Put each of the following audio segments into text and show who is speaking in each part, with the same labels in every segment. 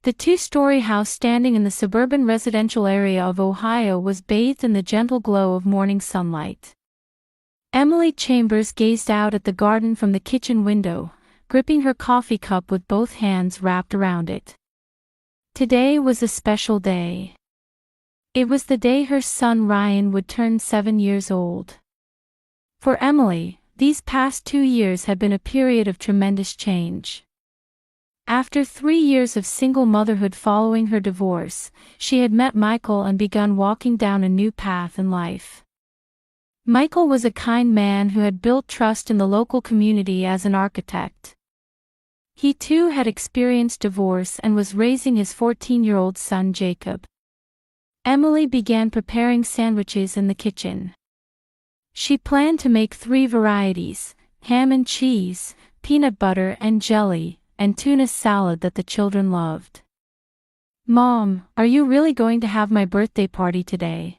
Speaker 1: The two-story house standing in the suburban residential area of Ohio was bathed in the gentle glow of morning sunlight. Emily Chambers gazed out at the garden from the kitchen window, gripping her coffee cup with both hands wrapped around it. Today was a special day. It was the day her son Ryan would turn 7 years old. For Emily, these past 2 years had been a period of tremendous change. After 3 years of single motherhood following her divorce, she had met Michael and begun walking down a new path in life. Michael was a kind man who had built trust in the local community as an architect. He too had experienced divorce and was raising his 14-year-old son Jacob. Emily began preparing sandwiches in the kitchen. She planned to make 3 varieties: ham and cheese, peanut butter and jelly, and tuna salad that the children loved. "Mom, are you really going to have my birthday party today?"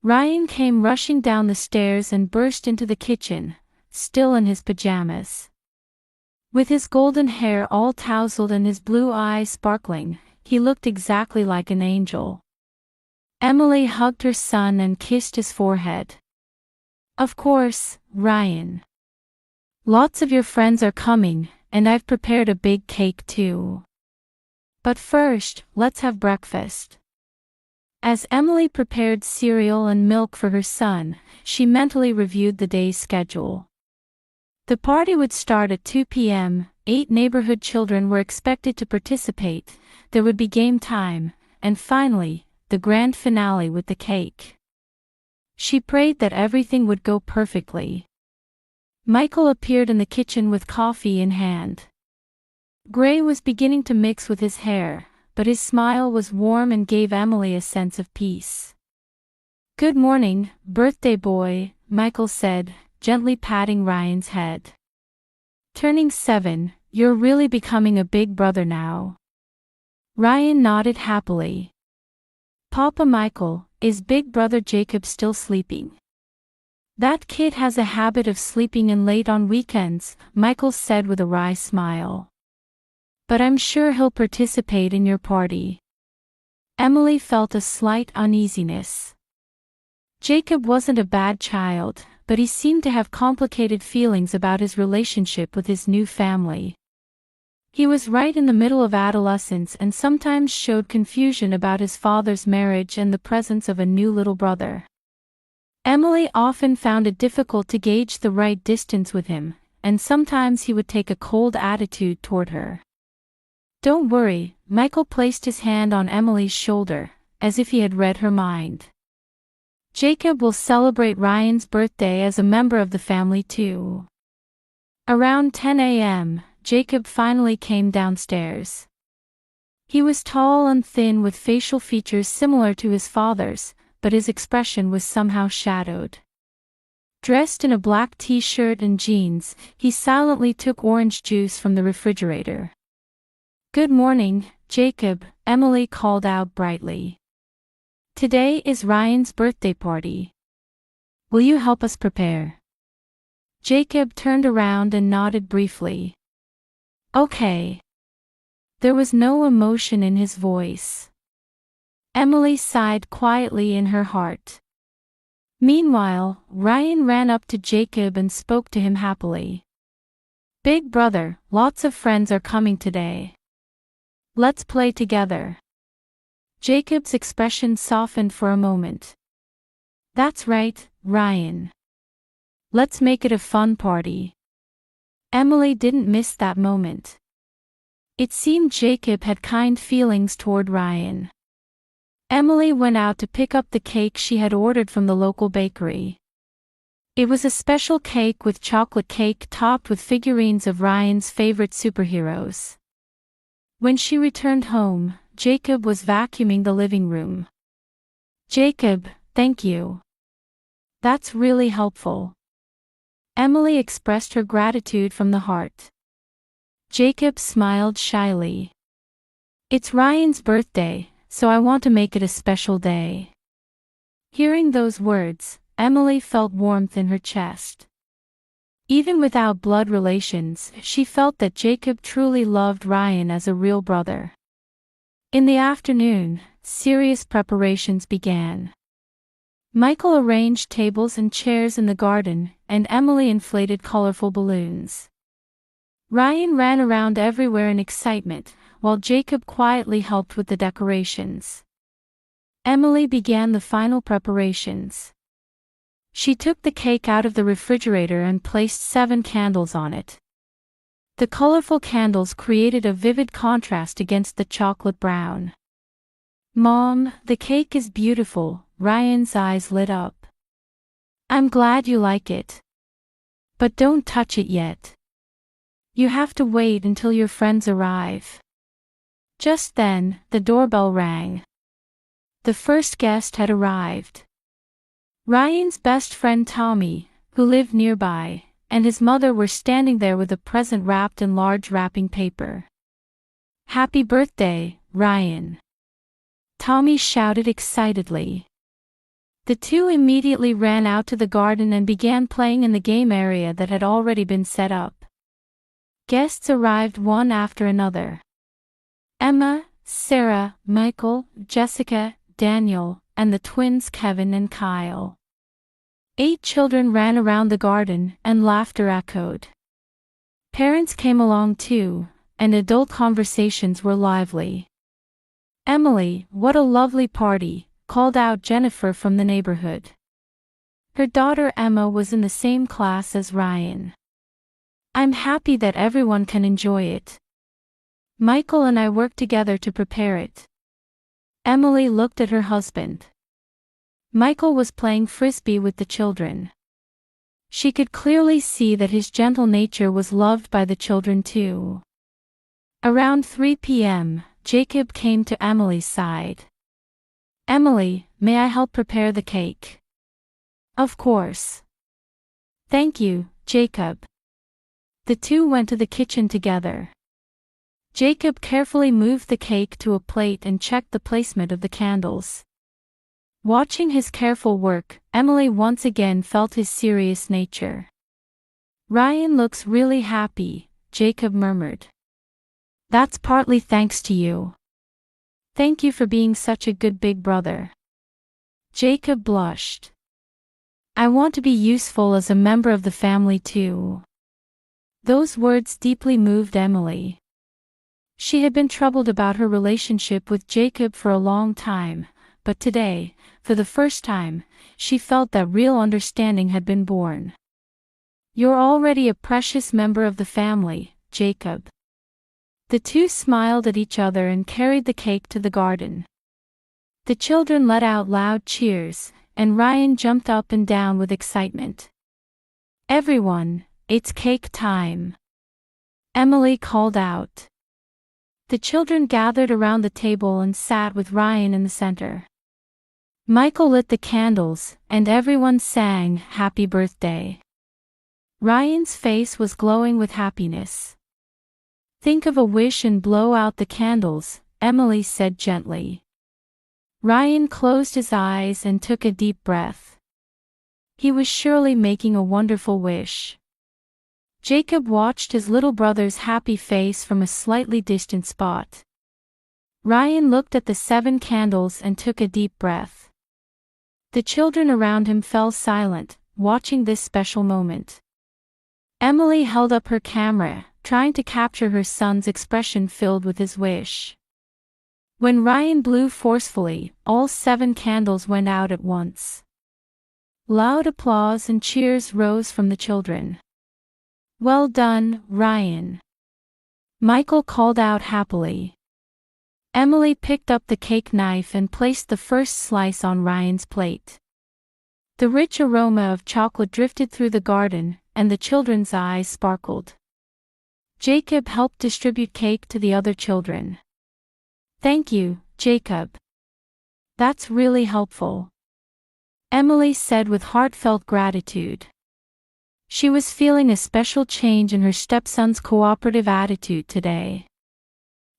Speaker 1: Ryan came rushing down the stairs and burst into the kitchen, still in his pajamas. With his golden hair all tousled and his blue eyes sparkling, he looked exactly like an angel. Emily hugged her son and kissed his forehead. "Of course, Ryan. Lots of your friends are coming, and I've prepared a big cake too. But first, let's have breakfast." As Emily prepared cereal and milk for her son, she mentally reviewed the day's schedule. The party would start at 2 p.m., 8 neighborhood children were expected to participate, there would be game time, and finally, the grand finale with the cake. She prayed that everything would go perfectly. Michael appeared in the kitchen with coffee in hand. Gray was beginning to mix with his hair, but his smile was warm and gave Emily a sense of peace. "Good morning, birthday boy," Michael said, gently patting Ryan's head. "Turning 7, you're really becoming a big brother now." Ryan nodded happily. "Papa Michael, is big brother Jacob still sleeping?" "That kid has a habit of sleeping in late on weekends," Michael said with a wry smile. "But I'm sure he'll participate in your party." Emily felt a slight uneasiness. Jacob wasn't a bad child, but he seemed to have complicated feelings about his relationship with his new family. He was right in the middle of adolescence and sometimes showed confusion about his father's marriage and the presence of a new little brother. Emily often found it difficult to gauge the right distance with him, and sometimes he would take a cold attitude toward her. "Don't worry," Michael placed his hand on Emily's shoulder, as if he had read her mind. "Jacob will celebrate Ryan's birthday as a member of the family too." Around 10 a.m., Jacob finally came downstairs. He was tall and thin with facial features similar to his father's, but his expression was somehow shadowed. Dressed in a black t-shirt and jeans, he silently took orange juice from the refrigerator. "Good morning, Jacob," Emily called out brightly. "Today is Ryan's birthday party. Will you help us prepare?" Jacob turned around and nodded briefly. "Okay." There was no emotion in his voice. Emily sighed quietly in her heart. Meanwhile, Ryan ran up to Jacob and spoke to him happily. "Big brother, lots of friends are coming today. Let's play together." Jacob's expression softened for a moment. "That's right, Ryan. Let's make it a fun party." Emily didn't miss that moment. It seemed Jacob had kind feelings toward Ryan. Emily went out to pick up the cake she had ordered from the local bakery. It was a special cake with chocolate cake topped with figurines of Ryan's favorite superheroes. When she returned home, Jacob was vacuuming the living room. "Jacob, thank you. That's really helpful." Emily expressed her gratitude from the heart. Jacob smiled shyly. "It's Ryan's birthday, so I want to make it a special day." Hearing those words, Emily felt warmth in her chest. Even without blood relations, she felt that Jacob truly loved Ryan as a real brother. In the afternoon, serious preparations began. Michael arranged tables and chairs in the garden, and Emily inflated colorful balloons. Ryan ran around everywhere in excitement, while Jacob quietly helped with the decorations. Emily began the final preparations. She took the cake out of the refrigerator and placed 7 candles on it. The colorful candles created a vivid contrast against the chocolate brown. "Mom, the cake is beautiful," Ryan's eyes lit up. "I'm glad you like it. But don't touch it yet. You have to wait until your friends arrive." Just then, the doorbell rang. The first guest had arrived. Ryan's best friend Tommy, who lived nearby, and his mother were standing there with a present wrapped in large wrapping paper. "Happy birthday, Ryan!" Tommy shouted excitedly. The two immediately ran out to the garden and began playing in the game area that had already been set up. Guests arrived one after another. Emma, Sarah, Michael, Jessica, Daniel, and the twins Kevin and Kyle. 8 children ran around the garden, and laughter echoed. Parents came along too, and adult conversations were lively. "Emily, what a lovely party," called out Jennifer from the neighborhood. Her daughter Emma was in the same class as Ryan. "I'm happy that everyone can enjoy it. Michael and I worked together to prepare it." Emily looked at her husband. Michael was playing frisbee with the children. She could clearly see that his gentle nature was loved by the children too. Around 3 p.m., Jacob came to Emily's side. "Emily, may I help prepare the cake?" "Of course." "Thank you, Jacob." The two went to the kitchen together. Jacob carefully moved the cake to a plate and checked the placement of the candles. Watching his careful work, Emily once again felt his serious nature. "Ryan looks really happy," Jacob murmured. "That's partly thanks to you. Thank you for being such a good big brother." Jacob blushed. "I want to be useful as a member of the family too." Those words deeply moved Emily. She had been troubled about her relationship with Jacob for a long time, but today, for the first time, she felt that real understanding had been born. "You're already a precious member of the family, Jacob." The two smiled at each other and carried the cake to the garden. The children let out loud cheers, and Ryan jumped up and down with excitement. "Everyone, it's cake time!" Emily called out. The children gathered around the table and sat with Ryan in the center. Michael lit the candles, and everyone sang "Happy Birthday." Ryan's face was glowing with happiness. "Think of a wish and blow out the candles," Emily said gently. Ryan closed his eyes and took a deep breath. He was surely making a wonderful wish. Jacob watched his little brother's happy face from a slightly distant spot. Ryan looked at the 7 candles and took a deep breath. The children around him fell silent, watching this special moment. Emily held up her camera, trying to capture her son's expression filled with his wish. When Ryan blew forcefully, all 7 candles went out at once. Loud applause and cheers rose from the children. "Well done, Ryan!" Michael called out happily. Emily picked up the cake knife and placed the first slice on Ryan's plate. The rich aroma of chocolate drifted through the garden, and the children's eyes sparkled. Jacob helped distribute cake to the other children. "Thank you, Jacob. That's really helpful," Emily said with heartfelt gratitude. She was feeling a special change in her stepson's cooperative attitude today.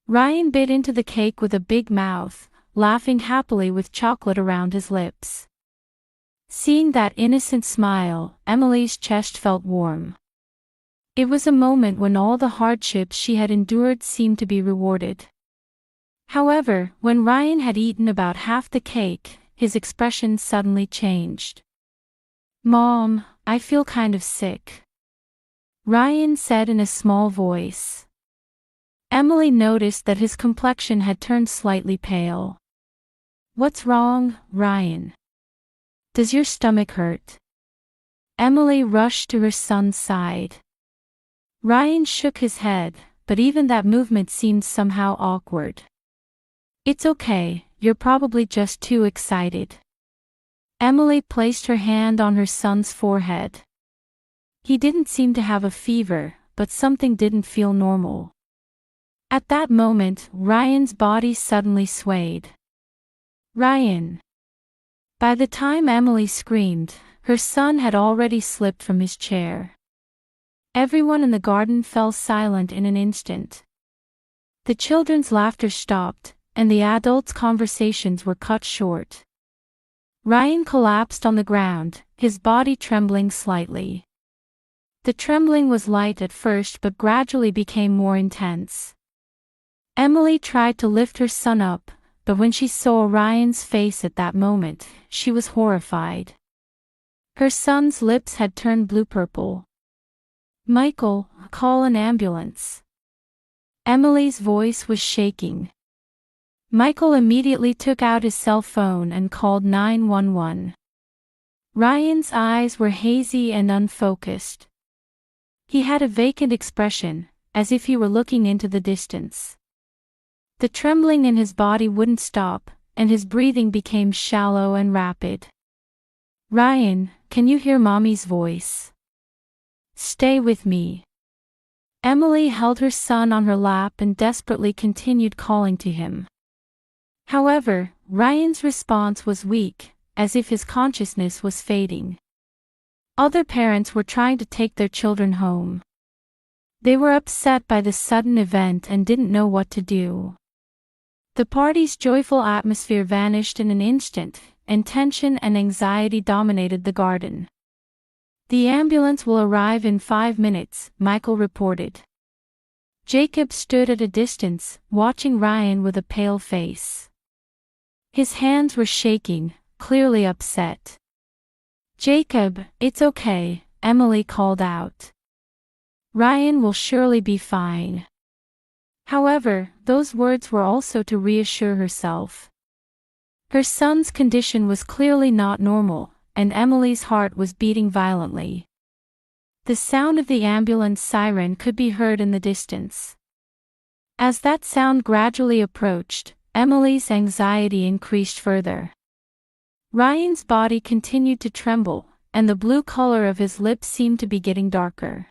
Speaker 1: Ryan bit into the cake with a big mouth, laughing happily with chocolate around his lips. Seeing that innocent smile, Emily's chest felt warm. It was a moment when all the hardships she had endured seemed to be rewarded. However, when Ryan had eaten about half the cake, his expression suddenly changed. "Mom, I feel kind of sick," Ryan said in a small voice. Emily noticed that his complexion had turned slightly pale. "What's wrong, Ryan? Does your stomach hurt?" Emily rushed to her son's side. Ryan shook his head, but even that movement seemed somehow awkward. "It's okay, you're probably just too excited." Emily placed her hand on her son's forehead. He didn't seem to have a fever, but something didn't feel normal. At that moment, Ryan's body suddenly swayed. "Ryan!" By the time Emily screamed, her son had already slipped from his chair. Everyone in the garden fell silent in an instant. The children's laughter stopped, and the adults' conversations were cut short. Ryan collapsed on the ground, his body trembling slightly. The trembling was light at first but gradually became more intense. Emily tried to lift her son up, but when she saw Ryan's face at that moment, she was horrified. Her son's lips had turned blue-purple. "Michael, call an ambulance." Emily's voice was shaking. Michael immediately took out his cell phone and called 911. Ryan's eyes were hazy and unfocused. He had a vacant expression, as if he were looking into the distance. The trembling in his body wouldn't stop, and his breathing became shallow and rapid. "Ryan, can you hear Mommy's voice? Stay with me." Emily held her son on her lap and desperately continued calling to him. However, Ryan's response was weak, as if his consciousness was fading. Other parents were trying to take their children home. They were upset by the sudden event and didn't know what to do. The party's joyful atmosphere vanished in an instant, and tension and anxiety dominated the garden. "The ambulance will arrive in 5 minutes, Michael reported. Jacob stood at a distance, watching Ryan with a pale face. His hands were shaking, clearly upset. "Jacob, it's okay," Emily called out. "Ryan will surely be fine." However, those words were also to reassure herself. Her son's condition was clearly not normal, and Emily's heart was beating violently. The sound of the ambulance siren could be heard in the distance. As that sound gradually approached, Emily's anxiety increased further. Ryan's body continued to tremble, and the blue color of his lips seemed to be getting darker.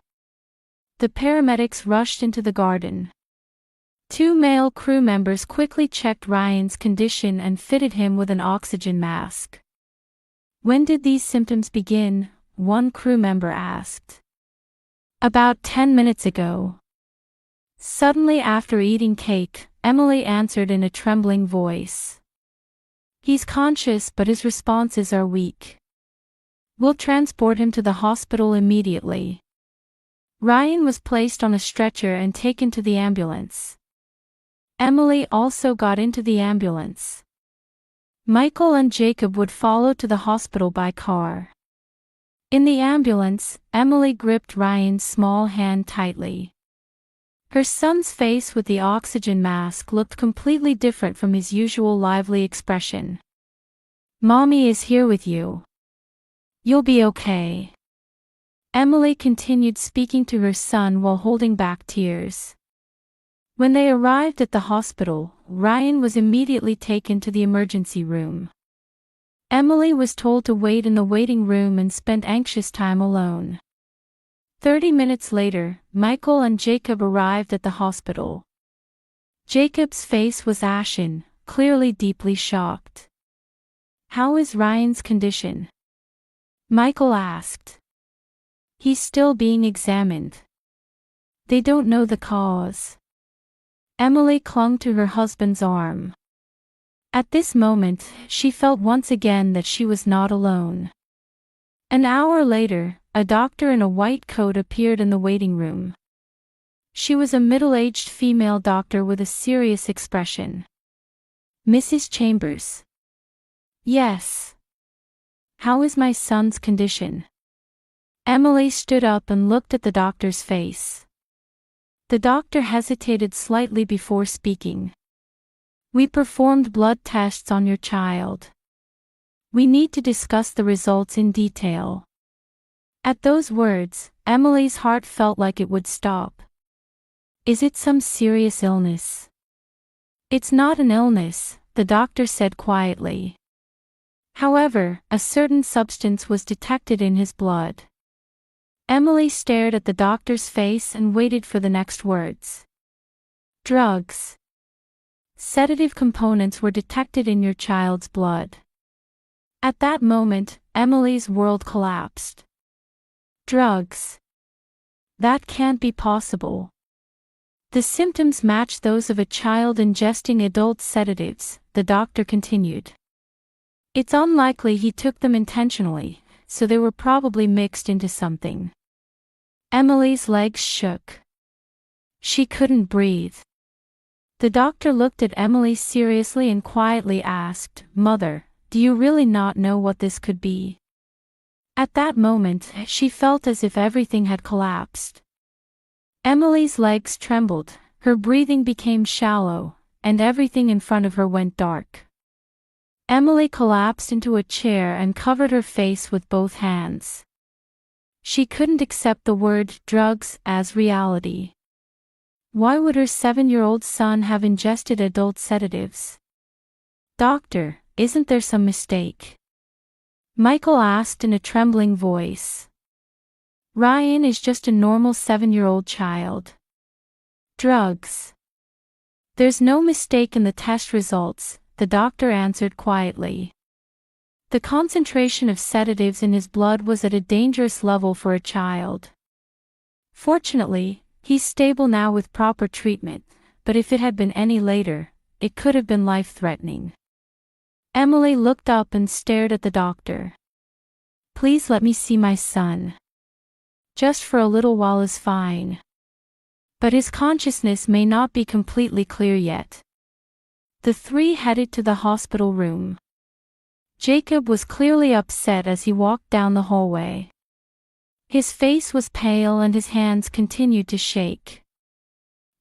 Speaker 1: The paramedics rushed into the garden. 2 male crew members quickly checked Ryan's condition and fitted him with an oxygen mask. "When did these symptoms begin?" one crew member asked. "About 10 minutes ago." Suddenly after eating cake, Emily answered in a trembling voice. "He's conscious but his responses are weak. We'll transport him to the hospital immediately." Ryan was placed on a stretcher and taken to the ambulance. Emily also got into the ambulance. Michael and Jacob would follow to the hospital by car. In the ambulance, Emily gripped Ryan's small hand tightly. Her son's face with the oxygen mask looked completely different from his usual lively expression. "Mommy is here with you. You'll be okay." Emily continued speaking to her son while holding back tears. When they arrived at the hospital, Ryan was immediately taken to the emergency room. Emily was told to wait in the waiting room and spent anxious time alone. 30 minutes later, Michael and Jacob arrived at the hospital. Jacob's face was ashen, clearly deeply shocked. "How is Ryan's condition?" Michael asked. "He's still being examined. They don't know the cause." Emily clung to her husband's arm. At this moment, she felt once again that she was not alone. An hour later, a doctor in a white coat appeared in the waiting room. She was a middle-aged female doctor with a serious expression. Mrs. Chambers. Yes. How is my son's condition? Emily stood up and looked at the doctor's face. The doctor hesitated slightly before speaking. We performed blood tests on your child. We need to discuss the results in detail. At those words, Emily's heart felt like it would stop. Is it some serious illness? It's not an illness, the doctor said quietly. However, a certain substance was detected in his blood. Emily stared at the doctor's face and waited for the next words. Drugs. Sedative components were detected in your child's blood. At that moment, Emily's world collapsed. Drugs. That can't be possible. The symptoms match those of a child ingesting adult sedatives, the doctor continued. It's unlikely he took them intentionally, so they were probably mixed into something. Emily's legs shook. She couldn't breathe. The doctor looked at Emily seriously and quietly asked, Mother, do you really not know what this could be? At that moment, she felt as if everything had collapsed. Emily's legs trembled, her breathing became shallow, and everything in front of her went dark. Emily collapsed into a chair and covered her face with both hands. She couldn't accept the word drugs as reality. Why would her 7-year-old son have ingested adult sedatives? Doctor, isn't there some mistake? Michael asked in a trembling voice. Ryan is just a normal 7-year-old child. Drugs. There's no mistake in the test results, the doctor answered quietly. The concentration of sedatives in his blood was at a dangerous level for a child. Fortunately, he's stable now with proper treatment, but if it had been any later, it could have been life-threatening. Emily looked up and stared at the doctor. Please let me see my son. Just for a little while is fine. But his consciousness may not be completely clear yet. The three headed to the hospital room. Jacob was clearly upset as he walked down the hallway. His face was pale and his hands continued to shake.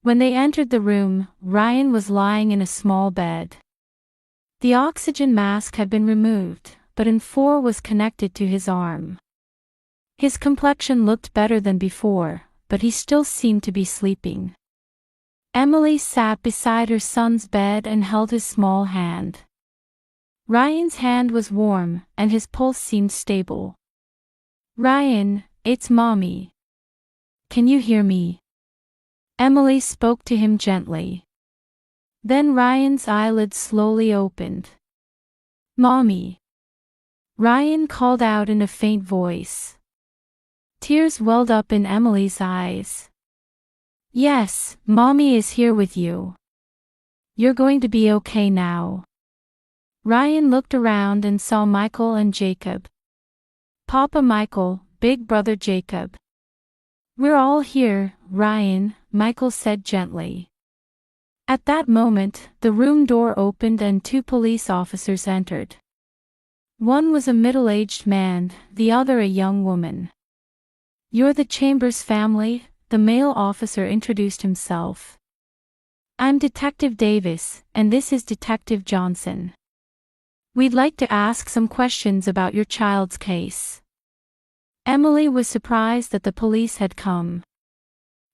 Speaker 1: When they entered the room, Ryan was lying in a small bed. The oxygen mask had been removed, but N4 was connected to his arm. His complexion looked better than before, but he still seemed to be sleeping. Emily sat beside her son's bed and held his small hand. Ryan's hand was warm, and his pulse seemed stable. Ryan, it's Mommy. Can you hear me? Emily spoke to him gently. Then Ryan's eyelids slowly opened. Mommy. Ryan called out in a faint voice. Tears welled up in Emily's eyes. Yes, Mommy is here with you. You're going to be okay now. Ryan looked around and saw Michael and Jacob. Papa Michael, big brother Jacob. We're all here, Ryan, Michael said gently. At that moment, the room door opened and 2 police officers entered. One was a middle-aged man, the other a young woman. You're the Chambers family, the male officer introduced himself. I'm Detective Davis, and this is Detective Johnson. We'd like to ask some questions about your child's case. Emily was surprised that the police had come.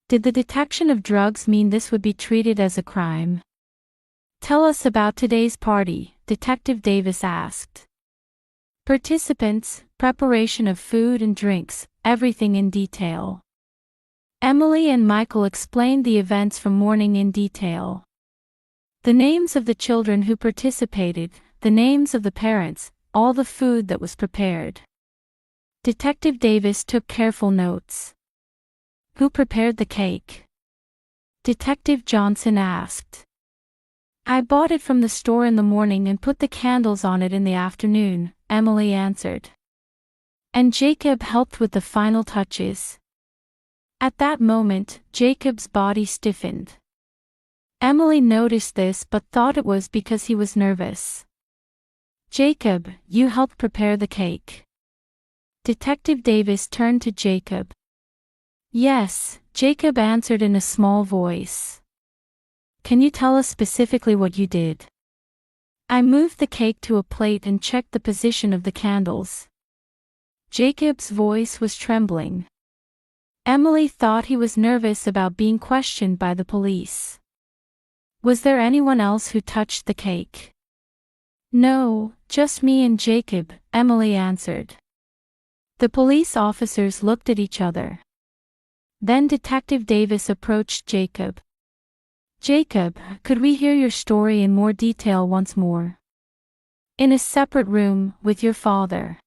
Speaker 1: Did the detection of drugs mean this would be treated as a crime? Tell us about today's party, Detective Davis asked. Participants, preparation of food and drinks, everything in detail. Emily and Michael explained the events from morning in detail. The names of the children who participated, the names of the parents, all the food that was prepared. Detective Davis took careful notes. Who prepared the cake? Detective Johnson asked. I bought it from the store in the morning and put the candles on it in the afternoon, Emily answered. And Jacob helped with the final touches. At that moment, Jacob's body stiffened. Emily noticed this but thought it was because he was nervous. Jacob, you helped prepare the cake. Detective Davis turned to Jacob. Yes, Jacob answered in a small voice. Can you tell us specifically what you did? I moved the cake to a plate and checked the position of the candles. Jacob's voice was trembling. Emily thought he was nervous about being questioned by the police. Was there anyone else who touched the cake? No, just me and Jacob, Emily answered. The police officers looked at each other. Then Detective Davis approached Jacob. Jacob, could we hear your story in more detail once more? In a separate room, with your father.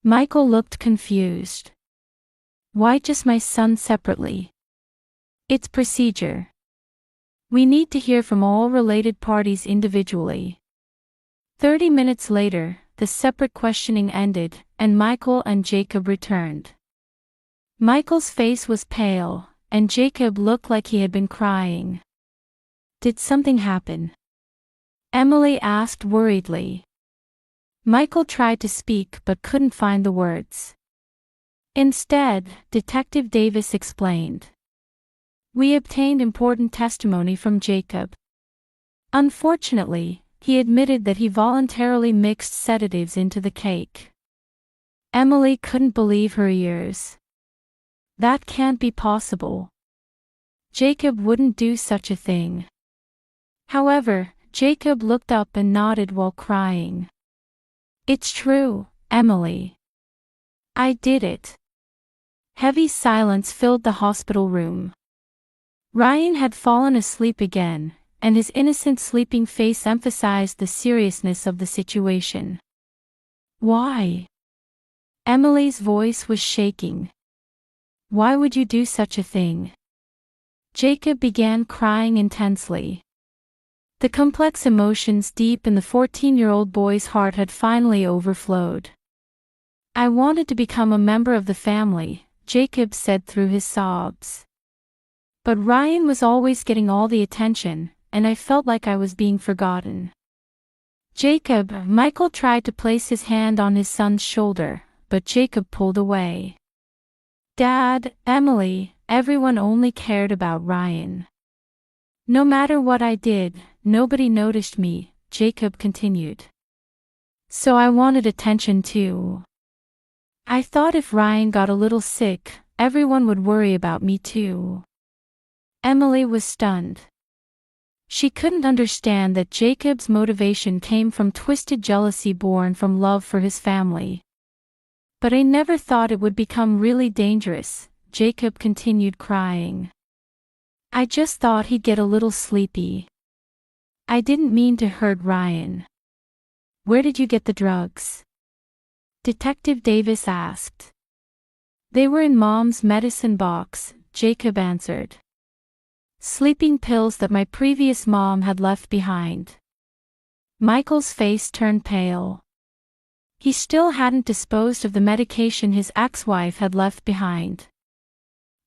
Speaker 1: Michael looked confused. Why just my son separately? It's procedure. We need to hear from all related parties individually. 30 minutes later, the separate questioning ended, and Michael and Jacob returned. Michael's face was pale, and Jacob looked like he had been crying. Did something happen? Emily asked worriedly. Michael tried to speak but couldn't find the words. Instead, Detective Davis explained. We obtained important testimony from Jacob. Unfortunately, he admitted that he voluntarily mixed sedatives into the cake. Emily couldn't believe her ears. That can't be possible. Jacob wouldn't do such a thing. However, Jacob looked up and nodded while crying. It's true, Emily. I did it. Heavy silence filled the hospital room. Ryan had fallen asleep again, and his innocent sleeping face emphasized the seriousness of the situation. Why? Emily's voice was shaking. Why would you do such a thing? Jacob began crying intensely. The complex emotions deep in the 14-year-old boy's heart had finally overflowed. I wanted to become a member of the family, Jacob said through his sobs. But Ryan was always getting all the attention, and I felt like I was being forgotten. Jacob, Michael tried to place his hand on his son's shoulder, but Jacob pulled away. Dad, Emily, everyone only cared about Ryan. No matter what I did, nobody noticed me, Jacob continued. So I wanted attention too. I thought if Ryan got a little sick, everyone would worry about me too. Emily was stunned. She couldn't understand that Jacob's motivation came from twisted jealousy born from love for his family. But I never thought it would become really dangerous, Jacob continued crying. I just thought he'd get a little sleepy. I didn't mean to hurt Ryan. Where did you get the drugs? Detective Davis asked. They were in Mom's medicine box, Jacob answered. Sleeping pills that my previous mom had left behind. Michael's face turned pale. He still hadn't disposed of the medication his ex-wife had left behind.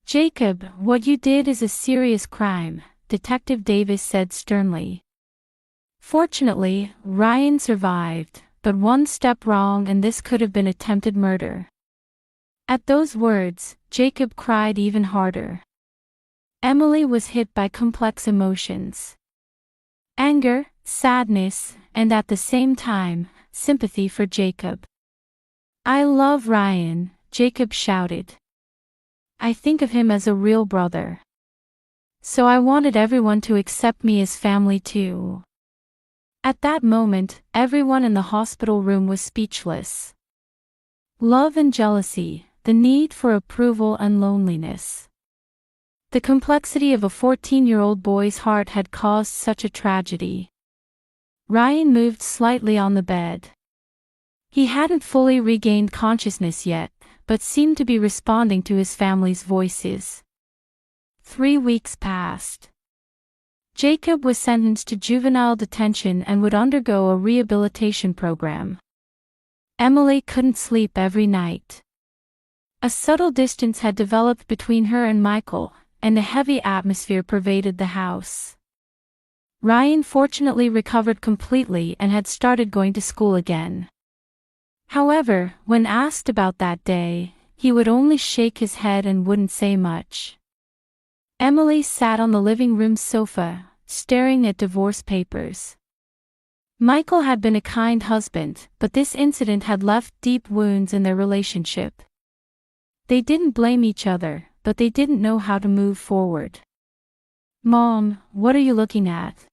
Speaker 1: Jacob, what you did is a serious crime, Detective Davis said sternly. Fortunately, Ryan survived, but one step wrong and this could have been attempted murder. At those words, Jacob cried even harder. Emily was hit by complex emotions. Anger, sadness, and at the same time, sympathy for Jacob. I love Ryan, Jacob shouted. I think of him as a real brother. So I wanted everyone to accept me as family too. At that moment, everyone in the hospital room was speechless. Love and jealousy, the need for approval and loneliness. The complexity of a 14-year-old boy's heart had caused such a tragedy. Ryan moved slightly on the bed. He hadn't fully regained consciousness yet, but seemed to be responding to his family's voices. 3 weeks passed. Jacob was sentenced to juvenile detention and would undergo a rehabilitation program. Emily couldn't sleep every night. A subtle distance had developed between her and Michael, and a heavy atmosphere pervaded the house. Ryan fortunately recovered completely and had started going to school again. However, when asked about that day, he would only shake his head and wouldn't say much. Emily sat on the living room sofa, staring at divorce papers. Michael had been a kind husband, but this incident had left deep wounds in their relationship. They didn't blame each other, but they didn't know how to move forward. "Mom, what are you looking at?"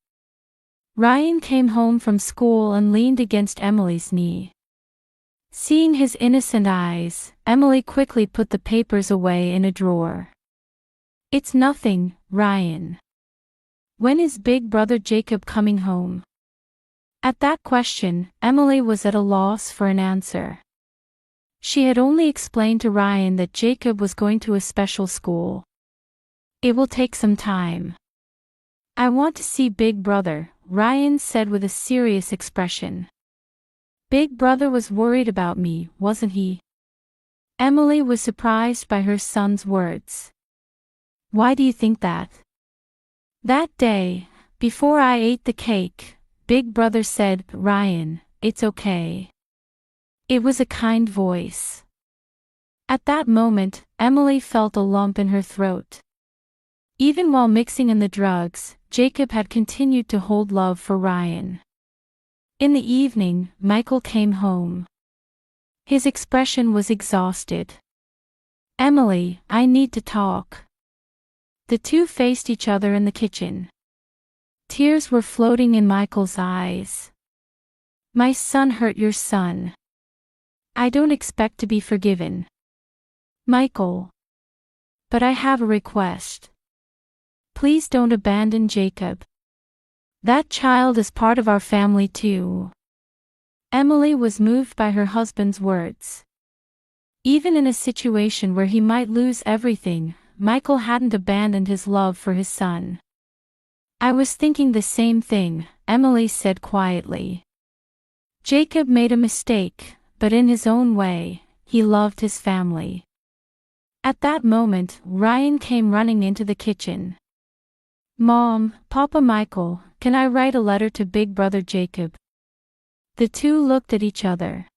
Speaker 1: Ryan came home from school and leaned against Emily's knee. Seeing his innocent eyes, Emily quickly put the papers away in a drawer. "It's nothing, Ryan. When is big brother Jacob coming home?" At that question, Emily was at a loss for an answer. She had only explained to Ryan that Jacob was going to a special school. "It will take some time." "I want to see Big Brother," Ryan said with a serious expression. "Big Brother was worried about me, wasn't he?" Emily was surprised by her son's words. "Why do you think that?" "That day, before I ate the cake, Big Brother said, 'Ryan, it's okay.' It was a kind voice." At that moment, Emily felt a lump in her throat. Even while mixing in the drugs, Jacob had continued to hold love for Ryan. In the evening, Michael came home. His expression was exhausted. "Emily, I need to talk." The two faced each other in the kitchen. Tears were floating in Michael's eyes. "My son hurt your son. I don't expect to be forgiven." "Michael. But I have a request. Please don't abandon Jacob. That child is part of our family too." Emily was moved by her husband's words. Even in a situation where he might lose everything, Michael hadn't abandoned his love for his son. "I was thinking the same thing," Emily said quietly. Jacob made a mistake, but in his own way, he loved his family. At that moment, Ryan came running into the kitchen. "Mom, Papa Michael, can I write a letter to Big Brother Jacob?" The two looked at each other.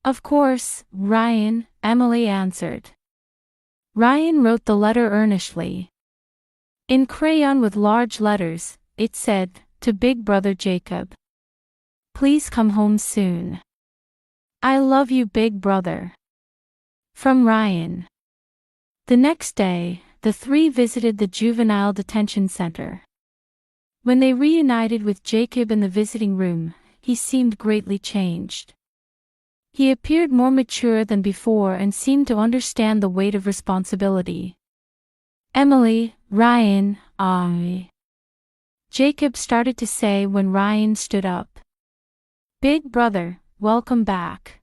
Speaker 1: "Of course, Ryan," Emily answered. Ryan wrote the letter earnestly. In crayon with large letters, it said, "To Big Brother Jacob. Please come home soon. I love you, Big Brother." From Ryan. The next day, the three visited the juvenile detention center. When they reunited with Jacob in the visiting room, he seemed greatly changed. He appeared more mature than before and seemed to understand the weight of responsibility. "Emily, Ryan, Jacob started to say when Ryan stood up. "Big Brother, welcome back."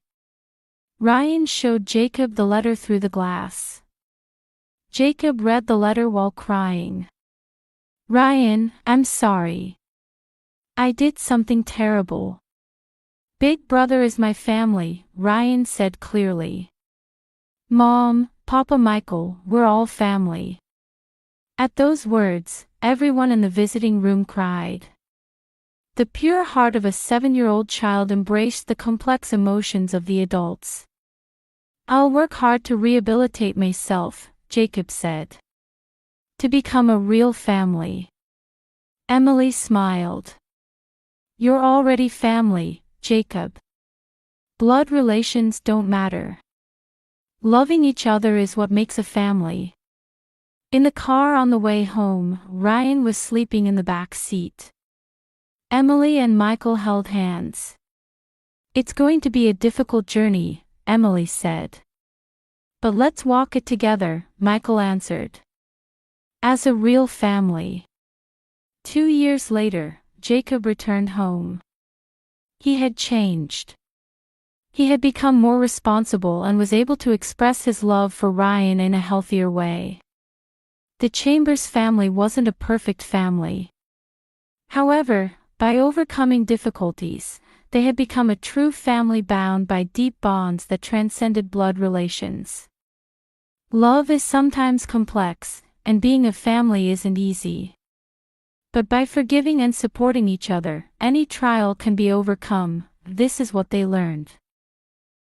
Speaker 1: Ryan showed Jacob the letter through the glass. Jacob read the letter while crying. "Ryan, I'm sorry. I did something terrible. Big Brother is my family," Ryan said clearly. "Mom, Papa Michael, we're all family." At those words, everyone in the visiting room cried. The pure heart of a 7-year-old child embraced the complex emotions of the adults. "I'll work hard to rehabilitate myself," Jacob said. "To become a real family." Emily smiled. "You're already family, Jacob. Blood relations don't matter. Loving each other is what makes a family." In the car on the way home, Ryan was sleeping in the back seat. Emily and Michael held hands. "It's going to be a difficult journey," Emily said. "But let's walk it together," Michael answered. "As a real family." 2 years later, Jacob returned home. He had changed. He had become more responsible and was able to express his love for Ryan in a healthier way. The Chambers family wasn't a perfect family. However, by overcoming difficulties, they had become a true family bound by deep bonds that transcended blood relations. Love is sometimes complex, and being a family isn't easy. But by forgiving and supporting each other, any trial can be overcome. This is what they learned.